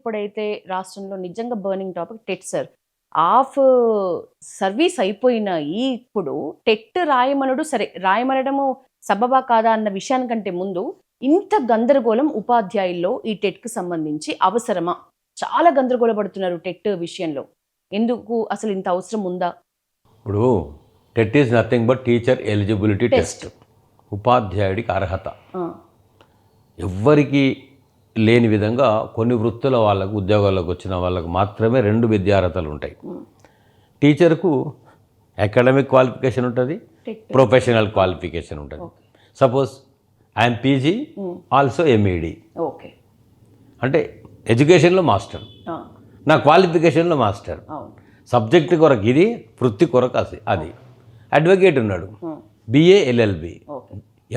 ఇప్పుడైతే రాష్ట్రంలో నిజంగా burning topic TET sir. Of service అయిపోయిన ఇప్పుడు టెట్ రాయమనడు సరే, రాయమనడము సబబా కాదా అన్న విషయానికంటే ముందు ఇంత గందరగోళం ఉపాధ్యాయుల్లో ఈ టెట్‌కి సంబంధించి అవసరమా? చాలా గందరగోళపడుతున్నారు టెట్ విషయంలో. ఎందుకు అసలు ఇంత అవసరం ఉందా? ఇప్పుడు TET is nothing but teacher eligibility test. ఉపాధ్యాయుడికి అర్హత ఎవ్వరికి లేని విధంగా కొన్ని వృత్తుల వాళ్ళకు ఉద్యోగాల్లోకి వచ్చిన వాళ్ళకు మాత్రమే 2 విద్యార్హతలు ఉంటాయి. టీచర్కు అకాడమిక్ క్వాలిఫికేషన్ ఉంటుంది, ప్రొఫెషనల్ క్వాలిఫికేషన్ ఉంటుంది. Suppose I'm PG also MEd, okay, అంటే ఎడ్యుకేషన్లో మాస్టర్, నా క్వాలిఫికేషన్లో మాస్టర్, సబ్జెక్ట్ కొరకు ఇది, వృత్తి కొరకు అది. అడ్వకేట్ ఉన్నాడు, బిఏ ఎల్ఎల్బి,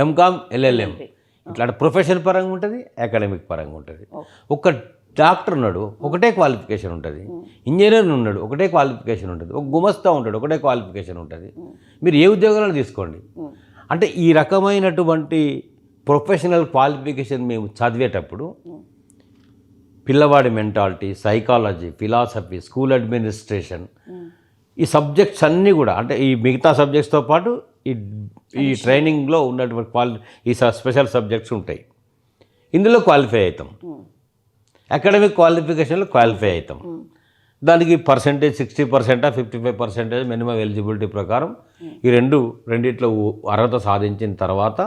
ఎంకామ్ ఎల్ఎల్ఎం, ఇట్లా ప్రొఫెషన్ పరంగా ఉంటుంది, అకాడమిక్ పరంగా ఉంటుంది. ఒక డాక్టర్ ఉన్నాడు, ఒకటే క్వాలిఫికేషన్ ఉంటుంది. ఇంజనీర్ ఉన్నాడు, ఒకటే క్వాలిఫికేషన్ ఉంటుంది. ఒక గుమస్తా ఉంటాడు, ఒకటే క్వాలిఫికేషన్ ఉంటుంది. మీరు ఏ ఉద్యోగాలను తీసుకోండి, అంటే ఈ రకమైనటువంటి ప్రొఫెషనల్ క్వాలిఫికేషన్ మేము చదివేటప్పుడు పిల్లవాడి mentality, psychology, philosophy, school administration, ఈ సబ్జెక్ట్స్ అన్నీ కూడా, అంటే ఈ మిగతా సబ్జెక్ట్స్తో పాటు ఈ ట్రైనింగ్లో ఉన్నటువంటి ఈ స్పెషల్ సబ్జెక్ట్స్ ఉంటాయి. ఇందులో క్వాలిఫై అవుతాం, అకాడమిక్ క్వాలిఫికేషన్లో క్వాలిఫై అవుతాం. దానికి పర్సెంటేజ్ 60%, 55% మినిమం ఎలిజిబిలిటీ ప్రకారం ఈ రెండిట్లో అర్హత సాధించిన తర్వాత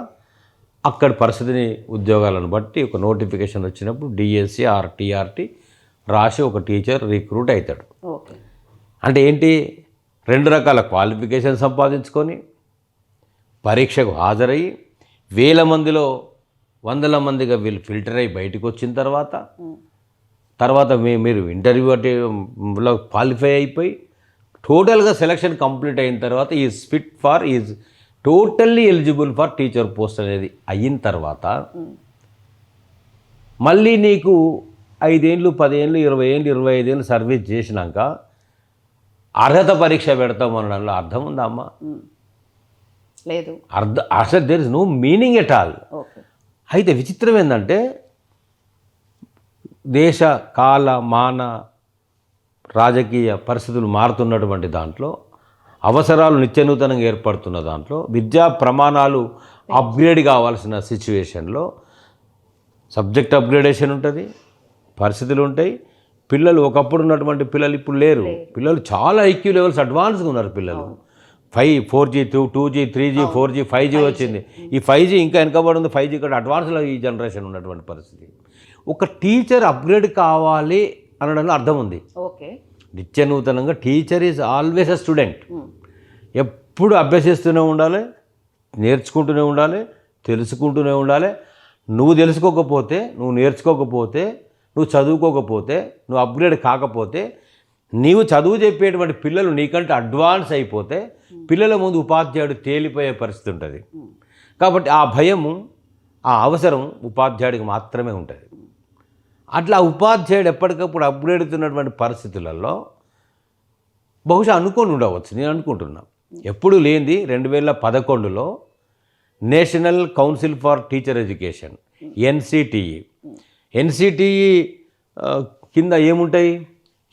అక్కడి పరిస్థితిని, ఉద్యోగాలను బట్టి ఒక నోటిఫికేషన్ వచ్చినప్పుడు డిఎస్సి ఆర్ టీఆర్టీ రాసి ఒక టీచర్ రిక్రూట్ అవుతాడు. అంటే ఏంటి, 2 రకాల క్వాలిఫికేషన్ సంపాదించుకొని పరీక్షకు హాజరయ్యి 1000 మందిలో 100 మందిగా వీళ్ళు ఫిల్టర్ అయ్యి బయటకు వచ్చిన తర్వాత మీరు ఇంటర్వ్యూలో క్వాలిఫై అయిపోయి టోటల్గా సెలక్షన్ కంప్లీట్ అయిన తర్వాత is totally eligible for teacher post అనేది అయిన తర్వాత మళ్ళీ నీకు 5 ఏళ్ళు, 10 ఏళ్ళు, 20 ఏళ్ళు, 25 ఏళ్ళు సర్వీస్ చేసినాక అర్హత పరీక్ష పెడతాం అనడంలో అర్థం ఉందా అమ్మా? లేదు. అసలు there is no meaning at all. అయితే విచిత్రం ఏంటంటే, దేశ కాల మాన రాజకీయ పరిస్థితులు మారుతున్నటువంటి దాంట్లో, అవసరాలు నిత్యనూతనంగా ఏర్పడుతున్న దాంట్లో, విద్యా ప్రమాణాలు అప్గ్రేడ్ కావాల్సిన సిచ్యువేషన్లో సబ్జెక్ట్ అప్గ్రేడేషన్ ఉంటుంది, పరిస్థితులు ఉంటాయి. పిల్లలు ఒకప్పుడు ఉన్నటువంటి పిల్లలు ఇప్పుడు లేరు. పిల్లలు చాలా ఐక్యూ లెవెల్స్ అడ్వాన్స్గా ఉన్నారు పిల్లలు. 4G, 2G, 3G, 4G, 5G వచ్చింది. ఈ 5G ఇంకా వెనకబడి ఉంది. 5G కూడా అడ్వాన్స్లో ఈ జనరేషన్ ఉన్నటువంటి పరిస్థితి. ఒక టీచర్ అప్గ్రేడ్ కావాలి అనడంలో అర్థం ఉంది. ఓకే, నిత్యనూతనంగా teacher is always a student. ఎప్పుడు అభ్యసిస్తూనే ఉండాలి, నేర్చుకుంటూనే ఉండాలి, తెలుసుకుంటూనే ఉండాలి. నువ్వు తెలుసుకోకపోతే, నువ్వు నేర్చుకోకపోతే, నువ్వు చదువుకోకపోతే, నువ్వు అప్గ్రేడ్ కాకపోతే, నీవు చదువు చెప్పేటువంటి పిల్లలు నీకంటే అడ్వాన్స్ అయిపోతే పిల్లల ముందు ఉపాధ్యాయుడు తేలిపోయే పరిస్థితి ఉంటుంది. కాబట్టి ఆ భయము, ఆ అవసరం ఉపాధ్యాయుడికి మాత్రమే ఉంటుంది. అట్లా ఉపాధ్యాయుడు ఎప్పటికప్పుడు అప్గ్రేడ్ అవుతున్నటువంటి పరిస్థితులలో బహుశా అనుకొని ఉండవచ్చు, నేను అనుకుంటున్నా. ఎప్పుడు లేనిది 2011లో national council for teacher education, NCTE కింద ఏముంటాయి,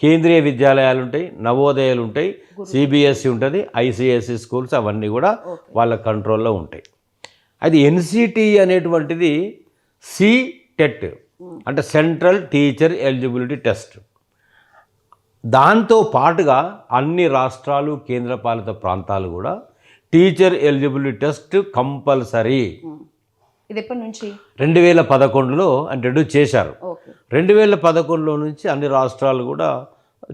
కేంద్రీయ విద్యాలయాలు ఉంటాయి, నవోదయాలు ఉంటాయి, సిబిఎస్ఈ ఉంటుంది, ఐసిఎస్ఈ స్కూల్స్ అవన్నీ కూడా వాళ్ళ కంట్రోల్లో ఉంటాయి. అది ఎన్సిటిఈ అనేటువంటిది టెట్ అంటే సెంట్రల్ టీచర్ ఎలిజిబిలిటీ టెస్ట్. దాంతో పాటుగా అన్ని రాష్ట్రాలు, కేంద్రపాలిత ప్రాంతాలు కూడా టీచర్ ఎలిజిబిలిటీ టెస్ట్ కంపల్సరీ. ఇది ఎప్పటి నుంచి? 2011లో ఇంట్రడ్యూస్ చేశారు. 2011లో నుంచి అన్ని రాష్ట్రాలు కూడా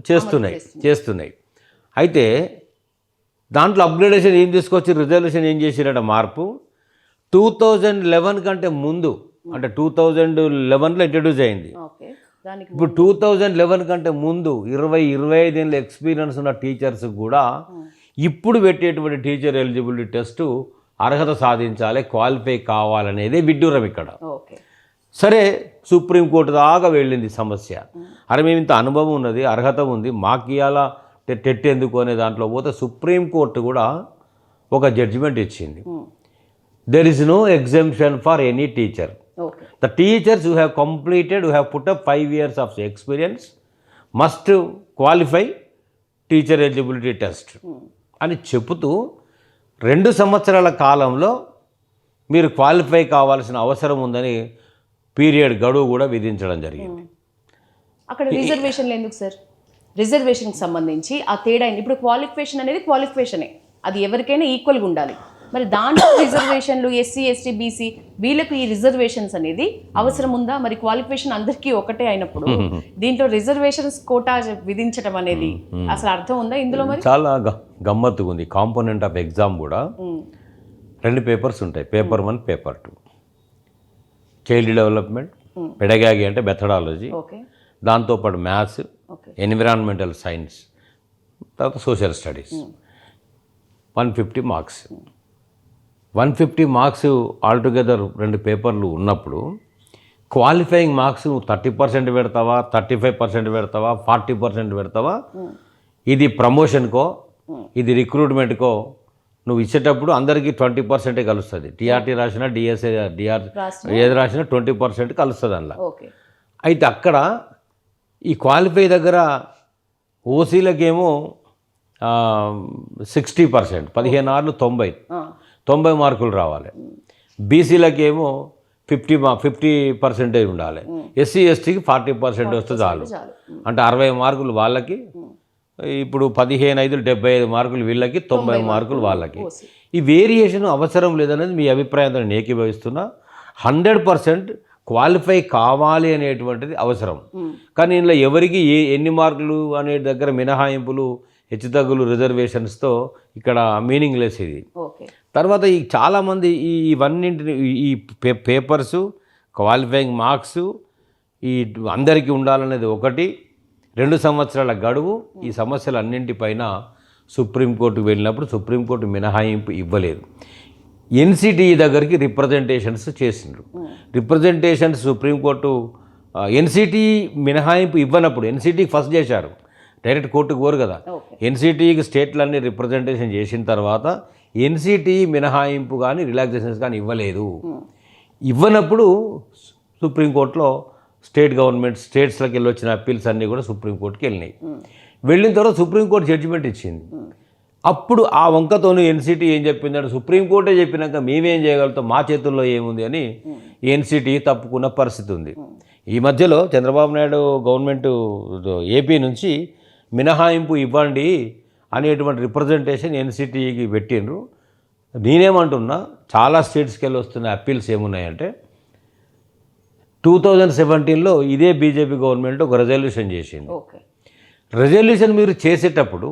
చేస్తున్నాయి. అయితే దాంట్లో అప్గ్రేడేషన్ ఏం తీసుకొచ్చి, రిజల్యూషన్ ఏం చేసిరట మార్పు. 2011 కంటే ముందు, అంటే 2011లో ఇంట్రడ్యూస్ అయింది. ఇప్పుడు 2011 కంటే ముందు 20-25 ఏళ్ళ ఎక్స్పీరియన్స్ ఉన్న టీచర్స్ కూడా ఇప్పుడు పెట్టేటువంటి టీచర్ ఎలిజిబిలిటీ టెస్టు అర్హత సాధించాలి, క్వాలిఫై కావాలనేదే విడ్డూరం ఇక్కడ. సరే, సుప్రీంకోర్టు దాకా వెళ్ళింది సమస్య. అరే మేము ఇంత అనుభవం ఉన్నది, అర్హత ఉంది, మాకు ఇవాళ టెట్ ఎందుకు అనే దాంట్లో పోతే సుప్రీంకోర్టు కూడా ఒక జడ్జిమెంట్ ఇచ్చింది. There is no exemption for any teacher okay The teachers who have completed, who have put up 5 years of experience must qualify teacher eligibility test అని చెబుతూ 2 సంవత్సరాల కాలంలో మీరు క్వాలిఫై కావాల్సిన అవసరం ఉందని పీరియడ్ గడువు కూడా విధించడం జరిగింది. అక్కడ రిజర్వేషన్లు ఎందుకు సార్? రిజర్వేషన్కి సంబంధించి ఆ తేడా ఏంటి? ఇప్పుడు క్వాలిఫికేషన్ అనేది క్వాలిఫికేషనే, అది ఎవరికైనా ఈక్వల్గా ఉండాలి. మరి దాంట్లో రిజర్వేషన్లు ఎస్సీ ఎస్టీ బీసీ వీళ్ళకు ఈ రిజర్వేషన్స్ అనేది అవసరం ఉందా? మరి క్వాలిఫికేషన్ అందరికీ ఒకటే అయినప్పుడు దీంట్లో రిజర్వేషన్స్ కోటా విధించడం అనేది అసలు అర్థం ఉందా ఇందులో? మరి చాలా గమ్మత్తుగా ఉంది. కాంపోనెంట్ ఆఫ్ ఎగ్జామ్ కూడా 2 పేపర్స్ ఉంటాయి, paper 1 paper 2. Child development, pedagogy అంటే మెథడాలజీ, ఓకే దాంతోపాటు మ్యాథ్స్, ఓకే ఎన్విరాన్మెంటల్ సైన్స్, తర్వాత social studies. 150 marks. 150 marks altogether 2 పేపర్లు ఉన్నప్పుడు క్వాలిఫైయింగ్ మార్క్స్ 30% పెడతావా, 35% పెడతావా, 40% పెడతావా? ఇది ప్రమోషన్కో ఇది రిక్రూట్మెంట్కో నువ్వు ఇచ్చేటప్పుడు అందరికీ 20% కలుస్తుంది. టీఆర్టీ రాసినా డిఆర్ ఏది రాసినా 20% కలుస్తుంది అందులో. ఓకే అయితే అక్కడ ఈ క్వాలిఫై దగ్గర ఓసీలకేమో 60%, 15 90 మార్కులు రావాలి. బీసీలకేమో 50% ఉండాలి. ఎస్సీ ఎస్టీకి 40% వస్తే చాలు. అంటే 60 మార్కులు వాళ్ళకి, ఇప్పుడు 15 5 75 మార్కులు వీళ్ళకి, 90 మార్కులు వాళ్ళకి. ఈ వేరియేషన్ అవసరం లేదనేది మీ అభిప్రాయంతో నేను ఏకీభవిస్తున్నా. 100% క్వాలిఫై కావాలి అనేటువంటిది అవసరం. కానీ ఇందులో ఎవరికి ఎన్ని మార్కులు అనే దగ్గర మినహాయింపులు, హెచ్చుతగ్గులు, రిజర్వేషన్స్తో ఇక్కడ మీనింగ్లెస్ ఇది. తర్వాత ఈ చాలామంది ఇవన్నింటిని ఈ పేపర్సు, క్వాలిఫైయింగ్ మార్క్స్ ఈ అందరికీ ఉండాలనేది ఒకటి. 2 సంవత్సరాల గడువు. ఈ సమస్యలన్నింటిపైన సుప్రీంకోర్టుకు వెళ్ళినప్పుడు సుప్రీంకోర్టు మినహాయింపు ఇవ్వలేదు. ఎన్సిటిఈ దగ్గరికి రిప్రజెంటేషన్స్ చేసిండ్రు. రిప్రజెంటేషన్స్ సుప్రీంకోర్టు ఎన్సిటిఈ మినహాయింపు ఇవ్వనప్పుడు, ఎన్సిటికి ఫస్ట్ చేశారు, డైరెక్ట్ కోర్టుకు పోరు కదా. ఎన్సిటిఈకి స్టేట్లన్నీ రిప్రజెంటేషన్ చేసిన తర్వాత ఎన్సిటిఈ మినహాయింపు కానీ రిలాక్సేషన్స్ కానీ ఇవ్వలేదు. ఇవ్వనప్పుడు సుప్రీంకోర్టులో స్టేట్ గవర్నమెంట్ స్టేట్స్లోకి వెళ్ళి వచ్చిన అప్పీల్స్ అన్నీ కూడా సుప్రీంకోర్టుకి వెళ్ళినాయి. వెళ్ళిన తర్వాత సుప్రీంకోర్టు జడ్జిమెంట్ ఇచ్చింది. అప్పుడు ఆ వంకతోనే ఎన్సిటీ ఏం చెప్పిందంటే, సుప్రీంకోర్టే చెప్పినాక మేమేం చేయగలుగుతాం, మా చేతుల్లో ఏముంది అని ఎన్సిటీ తప్పుకున్న పరిస్థితి ఉంది. ఈ మధ్యలో చంద్రబాబు నాయుడు గవర్నమెంట్ ఏపీ నుంచి మినహాయింపు ఇవ్వండి అనేటువంటి రిప్రజెంటేషన్ ఎన్సిటీకి పెట్టిండ్రు. నేనేమంటున్నా, చాలా స్టేట్స్కి వెళ్ళి వస్తున్న అప్పీల్స్ ఏమున్నాయంటే, 2017లో ఇదే బీజేపీ గవర్నమెంట్ ఒక రెజల్యూషన్ చేసింది. రెజల్యూషన్ మీరు చేసేటప్పుడు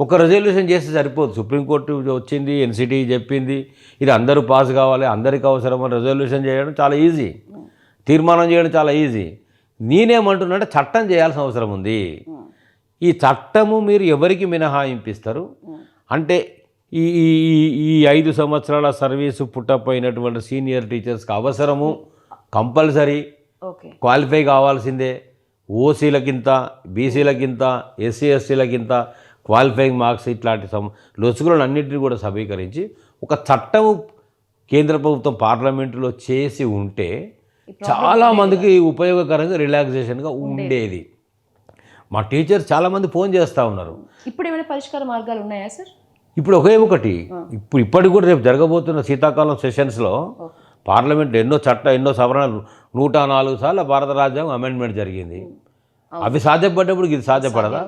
ఒక రెజల్యూషన్ చేస్తే సరిపోదు. సుప్రీంకోర్టు వచ్చింది, ఎన్సిటీ చెప్పింది, ఇది అందరూ పాస్ కావాలి, అందరికీ అవసరం అని రెజల్యూషన్ చేయడం చాలా ఈజీ, తీర్మానం చేయడం చాలా ఈజీ. నేనేమంటున్నానంటే చట్టం చేయాల్సిన అవసరం ఉంది. ఈ చట్టము మీరు ఎవరికి మినహాయింపిస్తారు అంటే, ఈ 5 సంవత్సరాల సర్వీసు పుట్టపోయినటువంటి సీనియర్ టీచర్స్కి అవసరము, కంపల్సరీ క్వాలిఫై కావాల్సిందే. ఓసీలకింత, బీసీలకింత, ఎస్సీ ఎస్టీలకింత క్వాలిఫైయింగ్ మార్క్స్, ఇట్లాంటి లొసుగులను అన్నింటినీ కూడా సమీకరించి ఒక చట్టము కేంద్ర ప్రభుత్వం పార్లమెంటులో చేసి ఉంటే చాలామందికి ఉపయోగకరంగా రిలాక్సేషన్గా ఉండేది. మా టీచర్స్ చాలామంది ఫోన్ చేస్తూ ఉన్నారు. ఇప్పుడు ఏమైనా పరిష్కార మార్గాలు ఉన్నాయా సార్? ఇప్పుడు ఒకటి ఇప్పటికి కూడా రేపు జరగబోతున్న శీతాకాలం సెషన్స్లో పార్లమెంట్ ఎన్నో సవరణలు, 104 సార్లు భారత రాజ్యాంగం అమెండ్మెంట్ జరిగింది. అవి సాధ్యపడ్డప్పుడు ఇది సాధ్యపడదా?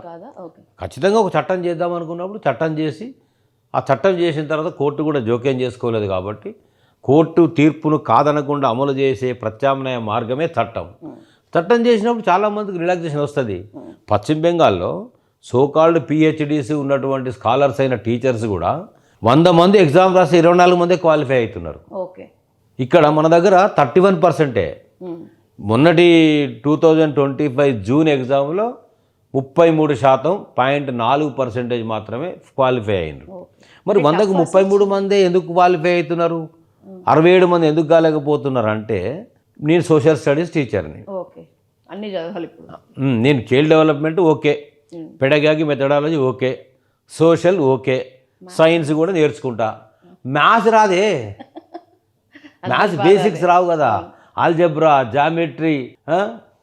ఖచ్చితంగా ఒక చట్టం చేద్దాం అనుకున్నప్పుడు చట్టం చేసి, ఆ చట్టం చేసిన తర్వాత కోర్టు కూడా జోక్యం చేసుకోలేదు కాబట్టి కోర్టు తీర్పును కాదనకుండా అమలు చేసే ప్రత్యామ్నాయ మార్గమే చట్టం. చట్టం చేసినప్పుడు చాలామందికి రిలాక్సేషన్ వస్తుంది. పశ్చిమ బెంగాల్లో సోకాల్డ్ పిహెచ్డీస్ ఉన్నటువంటి స్కాలర్స్ అయిన టీచర్స్ కూడా 100 మంది ఎగ్జామ్ రాసి 24 మందే క్వాలిఫై అవుతున్నారు. ఇక్కడ మన దగ్గర 31%. మొన్నటి 2025 జూన్ ఎగ్జామ్లో 33.4% మాత్రమే క్వాలిఫై అయినారు. మరి 100కు 33 మందే ఎందుకు క్వాలిఫై అవుతున్నారు, 67 మంది ఎందుకు కాలేకపోతున్నారు అంటే, నేను సోషల్ స్టడీస్ టీచర్ని, అన్ని చదవాలి ఇప్పుడు. నేను child development okay, pedagogy methodology okay, social okay, science కూడా నేర్చుకుంటా. మ్యాథ్స్ రాదే, మ్యాథ్స్ బేసిక్స్ రావు కదా. ఆల్జబ్రా, జామెట్రీ,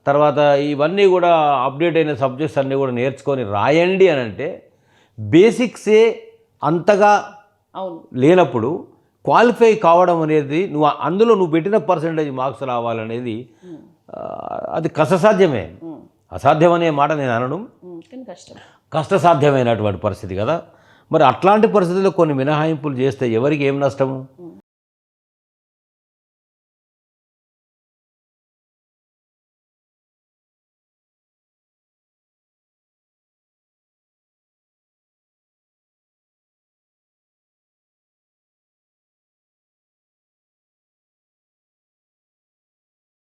తర్వాత ఇవన్నీ కూడా అప్డేట్ అయిన సబ్జెక్ట్స్ అన్నీ కూడా నేర్చుకొని రాయండి అని అంటే బేసిక్సే అంతగా అవును లేనప్పుడు క్వాలిఫై కావడం అనేది అందులో నువ్వు పెట్టిన పర్సంటేజ్ మార్క్స్ రావాలనేది అది కష్టసాధ్యమే. అసాధ్యం అనే మాట నేను అనడం కానీ కష్టం, కష్టసాధ్యమైనటువంటి పరిస్థితి కదా. మరి అట్లాంటి పరిస్థితుల్లో కొన్ని మినహాయింపులు చేస్తే ఎవరికి ఏం నష్టము?